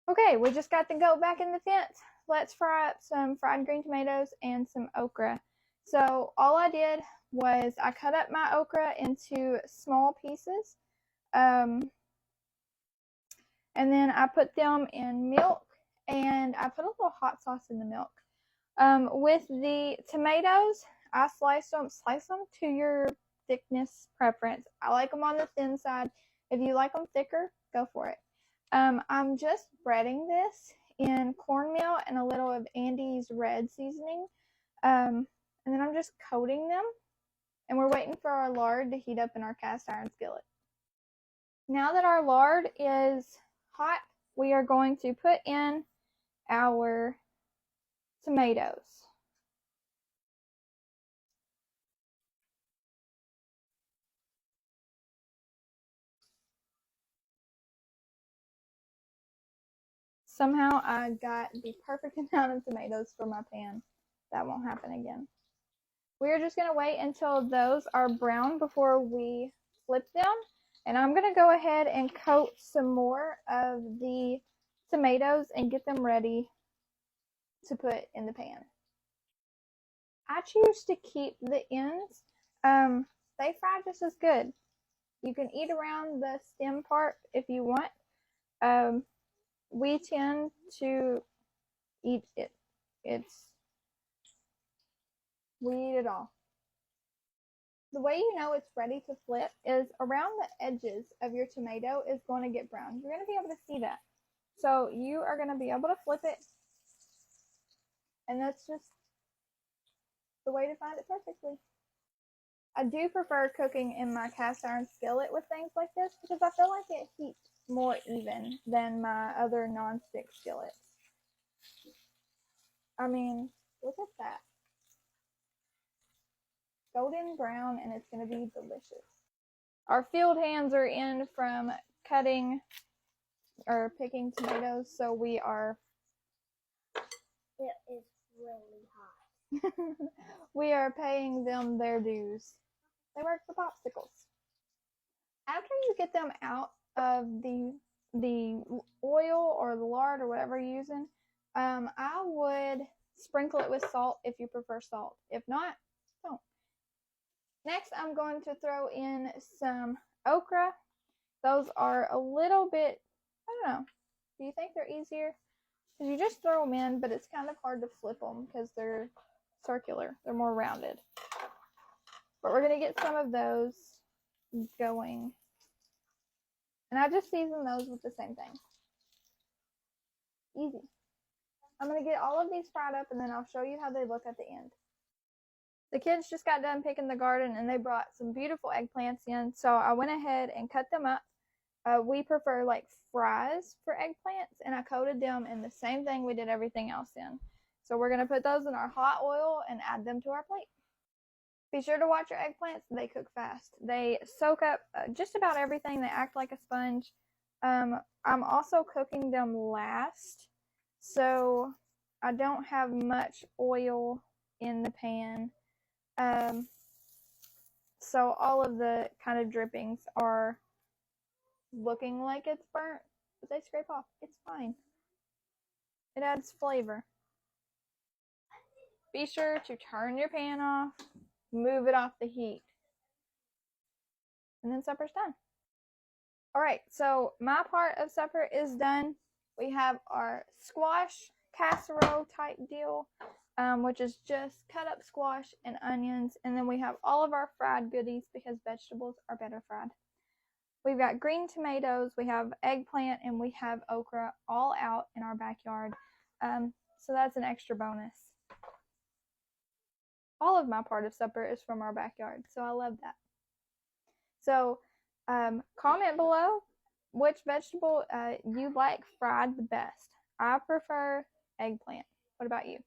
Okay, we just got the goat back in the fence. Let's fry up some fried green tomatoes and some okra. So all I did was I cut up my okra into small pieces. And then I put them in milk, and I put a little hot sauce in the milk. With the tomatoes, I slice them to your thickness preference. I like them on the thin side. If you like them thicker, go for it. I'm just breading this in cornmeal and a little of Andy's red seasoning. And then I'm just coating them, and we're waiting for our lard to heat up in our cast iron skillet. Now that our lard is hot, we are going to put in our tomatoes. Somehow I got the perfect amount of tomatoes for my pan. That won't happen again. We're just going to wait until those are brown before we flip them. And I'm going to go ahead and coat some more of the tomatoes and get them ready to put in the pan. I choose to keep the ends. They fry just as good. You can eat around the stem part if you want. We tend to eat it. We eat it all. The way you know it's ready to flip is around the edges of your tomato is going to get brown. You're going to be able to see that. So you are going to be able to flip it, and that's just the way to find it perfectly. I do prefer cooking in my cast iron skillet with things like this because I feel like it heats more even than my other non-stick skillets. I mean, look at that. Golden brown, and it's going to be delicious. Our field hands are in from cutting or picking tomatoes, so we are. It is really hot. We are paying them their dues. They work for popsicles. After you get them out of the oil or the lard or whatever you're using, I would sprinkle it with salt if you prefer salt. If not, don't. Next, I'm going to throw in some okra. Those are a little bit, I don't know. Do you think they're easier? Because you just throw them in, but it's kind of hard to flip them because they're circular. They're more rounded. But we're going to get some of those going. And I just season those with the same thing. Easy. I'm going to get all of these fried up, and then I'll show you how they look at the end. The kids just got done picking the garden, and they brought some beautiful eggplants in, so I went ahead and cut them up. We prefer like fries for eggplants, and I coated them in the same thing we did everything else in. So we're going to put those in our hot oil and add them to our plate. Be sure to watch your eggplants. They cook fast. They soak up just about everything. They act like a sponge. I'm also cooking them last, so I don't have much oil in the pan. So all of the kind of drippings are looking like it's burnt, but they scrape off. It's fine. It adds flavor. Be sure to turn your pan off, move it off the heat, and then supper's done. All right, so my part of supper is done. We have our squash casserole type deal, which is just cut up squash and onions, and then we have all of our fried goodies because vegetables are better fried. We've got green tomatoes, we have eggplant, and we have okra all out in our backyard. So that's an extra bonus. All of my part of supper is from our backyard, so I love that. So comment below which vegetable you like fried the best. I prefer eggplant. What about you?